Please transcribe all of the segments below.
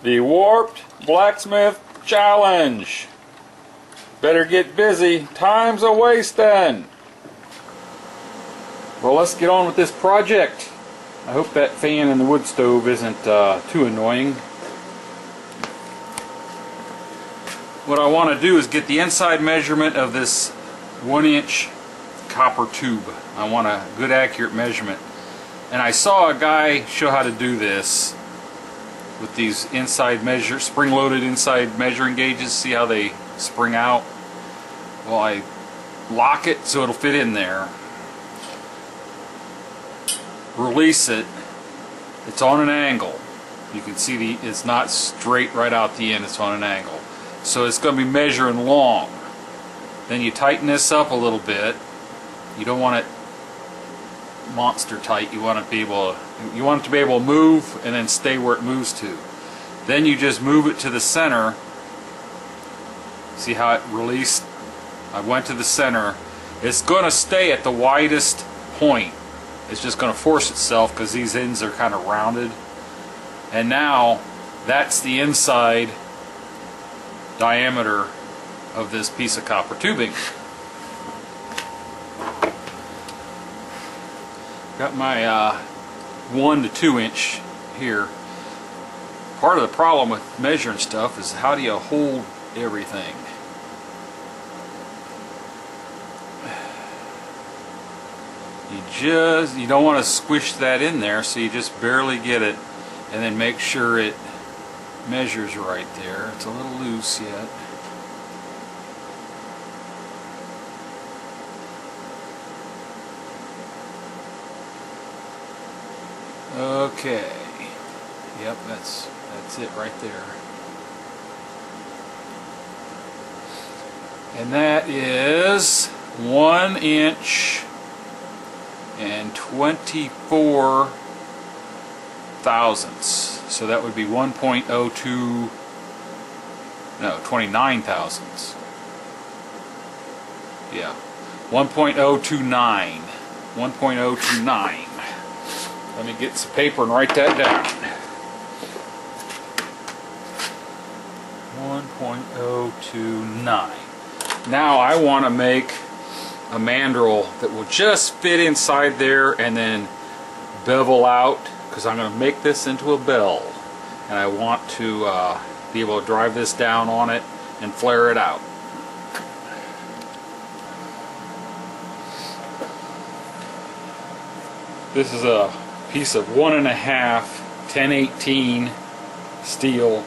The Warped Blacksmith Challenge. Better get busy. Time's a wasting. Well, let's get on with this project. I hope that fan in the wood stove isn't too annoying. What I want to do is get the inside measurement of this 1-inch copper tube. I want a good accurate measurement. And I saw a guy show how to do this with these spring-loaded inside measuring gauges. See how they spring out? Well, I lock it so it'll fit in there. Release it. It's on an angle. You can see it's not straight right out the end. It's on an angle. So it's going to be measuring long. Then you tighten this up a little bit. You don't want it monster tight. You want it to be able to move and then stay where it moves to. Then you just move it to the center. See how it released? I went to the center. It's going to stay at the widest point. It's just going to force itself because these ends are kind of rounded. And now that's the inside diameter of this piece of copper tubing. Got my 1 to 2 inch here. Part of the problem with measuring stuff is how do you hold everything? You don't want to squish that in there, so you just barely get it and then make sure it measures right there. It's a little loose yet. Okay. Yep, that's it right there. And that is 1 inch and 24 thousandths. So that would be 1.02, no, 29 thousandths. Yeah, 1.029. 1.029. Let me get some paper and write that down. 1.029. Now I want to make a mandrel that will just fit inside there and then bevel out, because I'm going to make this into a bell, and I want to be able to drive this down on it and flare it out. This is a piece of 1.5 1018 steel.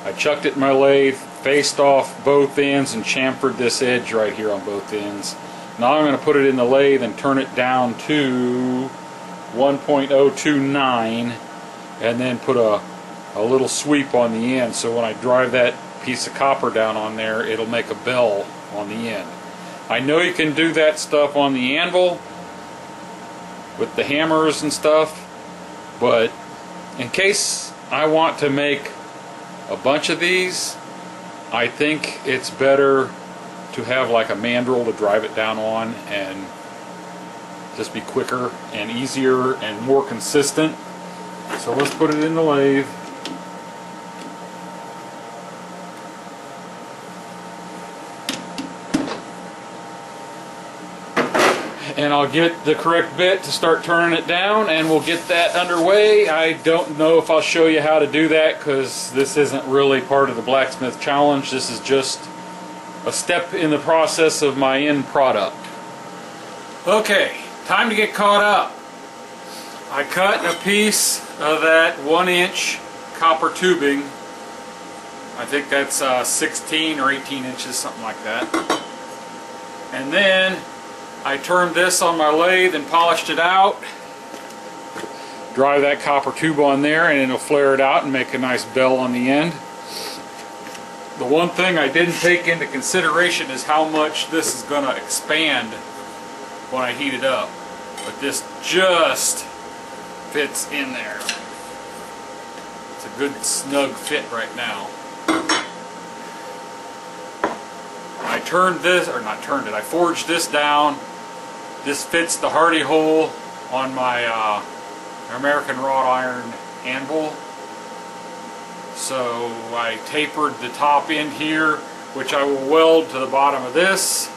I chucked it in my lathe, faced off both ends, and chamfered this edge right here on both ends. Now I'm going to put it in the lathe and turn it down to 1.029 and then put a little sweep on the end, so when I drive that piece of copper down on there, it'll make a bell on the end. I know you can do that stuff on the anvil with the hammers and stuff, but in case I want to make a bunch of these, I think it's better to have like a mandrel to drive it down on and just be quicker and easier and more consistent. So let's put it in the lathe. And I'll get the correct bit to start turning it down, and we'll get that underway. I don't know if I'll show you how to do that because this isn't really part of the Blacksmith Challenge. This is just a step in the process of my end product. Okay, time to get caught up. I cut a piece of that 1-inch copper tubing. I think that's 16 or 18 inches, something like that. And then I turned this on my lathe and polished it out. Drive that copper tube on there and it'll flare it out and make a nice bell on the end. The one thing I didn't take into consideration is how much this is going to expand when I heat it up. But this just fits in there. It's a good snug fit right now. I turned this, or not turned it, I forged this down. This fits the hardy hole on my American wrought iron anvil. So I tapered the top end here, which I will weld to the bottom of this,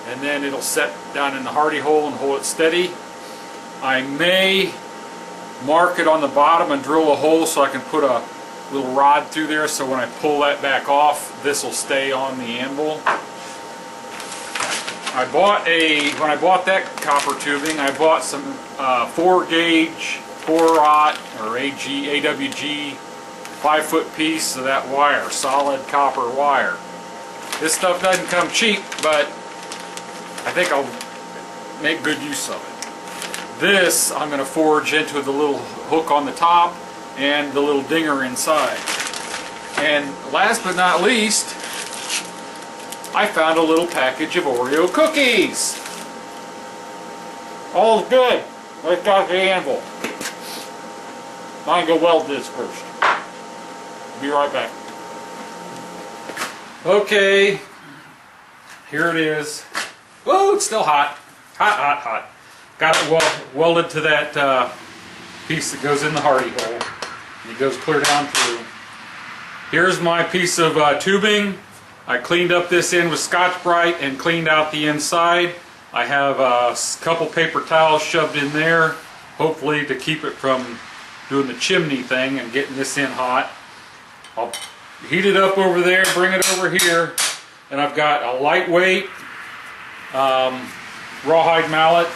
and then it'll set down in the hardy hole and hold it steady. I may mark it on the bottom and drill a hole so I can put a little rod through there, so when I pull that back off, this will stay on the anvil. When I bought that copper tubing, I bought some 4-gauge, 4-aught or AWG 5-foot piece of that wire, solid copper wire. This stuff doesn't come cheap, but I think I'll make good use of it. This I'm going to forge into the little hook on the top and the little dinger inside. And last but not least, I found a little package of Oreo cookies. All's good. Let's start the anvil. I'm going to go weld this first. Be right back. Okay, here it is. Whoa, it's still hot. Hot, hot, hot. Got it welded to that piece that goes in the hardy hole. It goes clear down through. Here's my piece of tubing. I cleaned up this end with Scotch-Brite and cleaned out the inside. I have a couple paper towels shoved in there, hopefully to keep it from doing the chimney thing and getting this in hot. I'll heat it up over there, bring it over here, and I've got a lightweight rawhide mallet,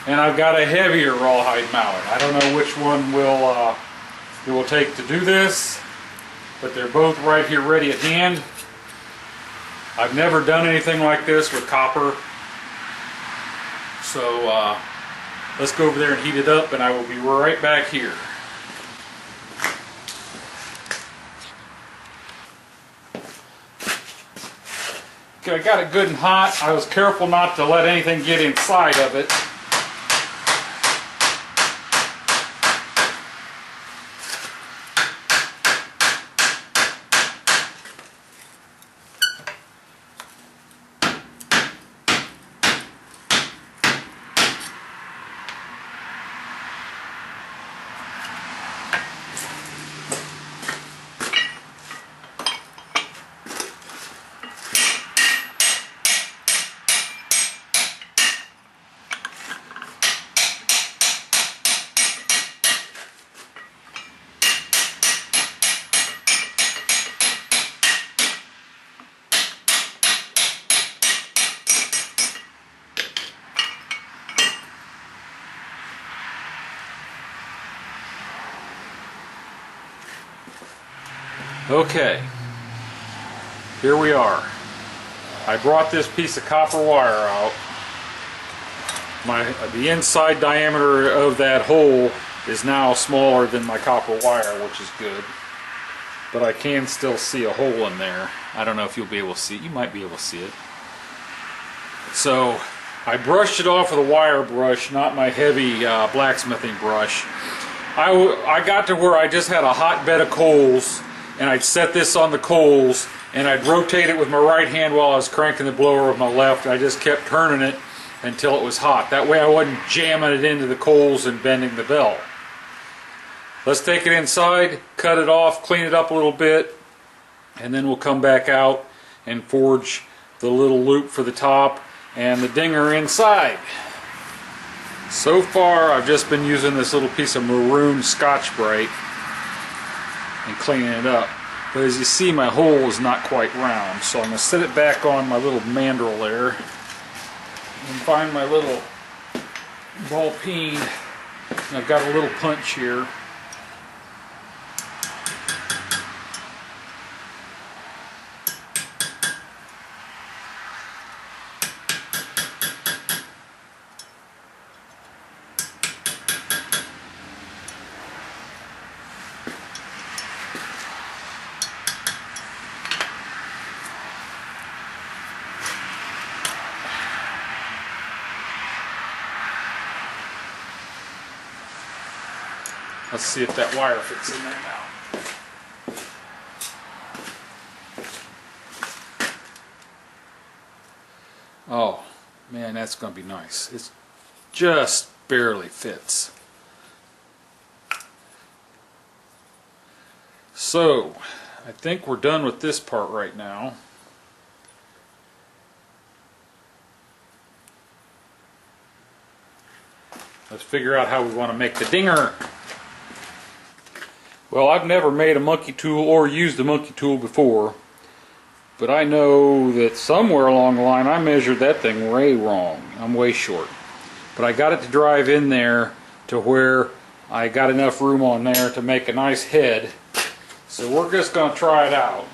and I've got a heavier rawhide mallet. I don't know which one it will take to do this, but they're both right here ready at hand. I've never done anything like this with copper, so let's go over there and heat it up, and I will be right back here. Okay, I got it good and hot. I was careful not to let anything get inside of it. Okay, here we are. I brought this piece of copper wire out. The inside diameter of that hole is now smaller than my copper wire, which is good. But I can still see a hole in there. I don't know if you'll be able to see it. You might be able to see it. So I brushed it off with a wire brush, not my heavy blacksmithing brush. I got to where I just had a hot bed of coals, and I'd set this on the coals, and I'd rotate it with my right hand while I was cranking the blower with my left. I just kept turning it until it was hot. That way I wasn't jamming it into the coals and bending the belt. Let's take it inside, cut it off, clean it up a little bit, and then we'll come back out and forge the little loop for the top and the dinger inside. So far I've just been using this little piece of maroon Scotch-Brite and cleaning it up. But as you see, my hole is not quite round, so I'm going to set it back on my little mandrel there and find my little ball peen. And I've got a little punch here. Let's see if that wire fits in there now. Oh, man, that's going to be nice. It just barely fits. So, I think we're done with this part right now. Let's figure out how we want to make the dinger. Well, I've never made a monkey tool or used a monkey tool before, but I know that somewhere along the line I measured that thing way wrong. I'm way short. But I got it to drive in there to where I got enough room on there to make a nice head. So we're just going to try it out.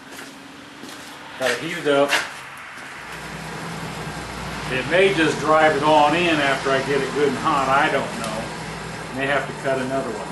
Got to heat it up. It may just drive it on in after I get it good and hot. I don't know. May have to cut another one.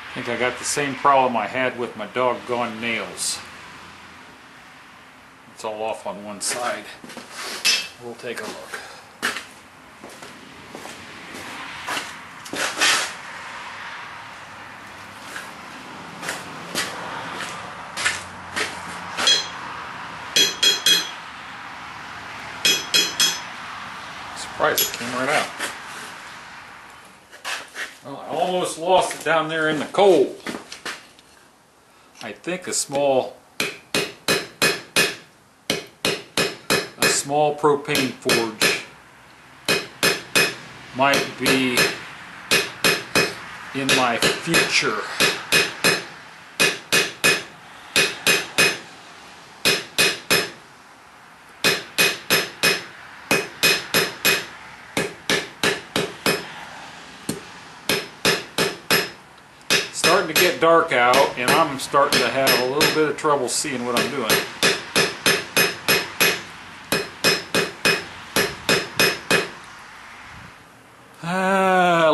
I think I got the same problem I had with my doggone nails. It's all off on one side. We'll take a look. Surprised it came right out. Well, I almost lost it down there in the cold. I think a small propane forge might be in my future. Starting to get dark out, and I'm starting to have a little bit of trouble seeing what I'm doing.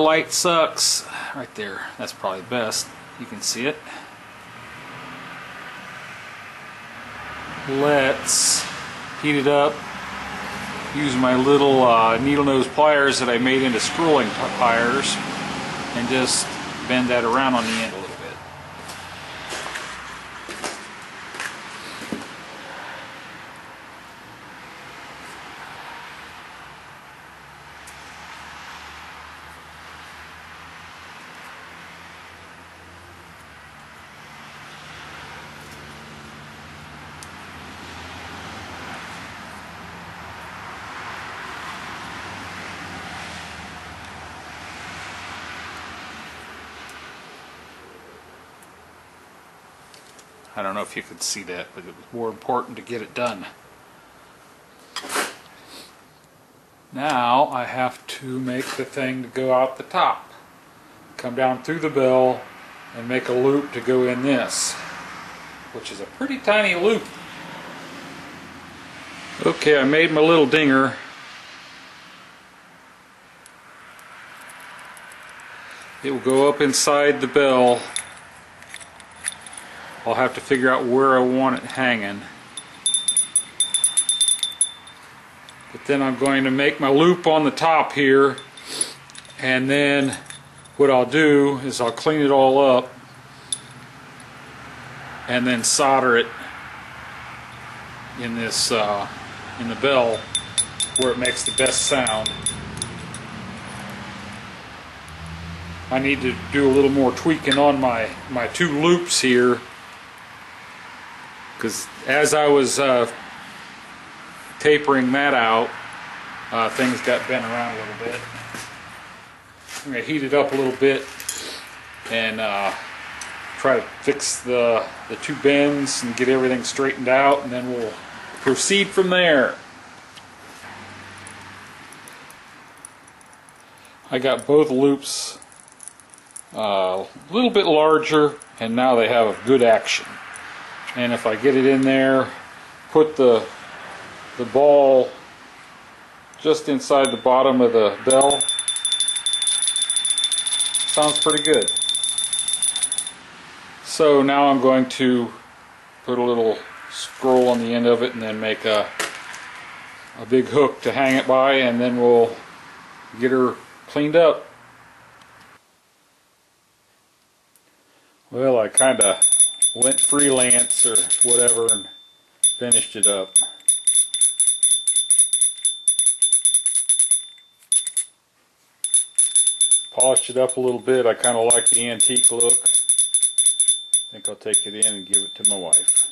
Light sucks. Right there. That's probably best. You can see it. Let's heat it up. Use my little needle nose pliers that I made into scrolling pliers and just bend that around on the end a little bit. I don't know if you could see that, but it was more important to get it done. Now I have to make the thing to go out the top. Come down through the bell and make a loop to go in this, which is a pretty tiny loop. Okay, I made my little dinger. It will go up inside the bell. I'll have to figure out where I want it hanging. But then I'm going to make my loop on the top here, and then what I'll do is I'll clean it all up and then solder it in this in the bell where it makes the best sound. I need to do a little more tweaking on my two loops here, because as I was tapering that out, things got bent around a little bit. I'm going to heat it up a little bit and try to fix the two bends and get everything straightened out, and then we'll proceed from there. I got both loops a little bit larger, and now they have a good action. And if I get it in there, put the the ball just inside the bottom of the bell. Sounds pretty good. So now I'm going to put a little scroll on the end of it and then make a big hook to hang it by, and then we'll get her cleaned up. Well, I kind of went freelance or whatever and finished it up. Polished it up a little bit. I kind of like the antique look. I think I'll take it in and give it to my wife.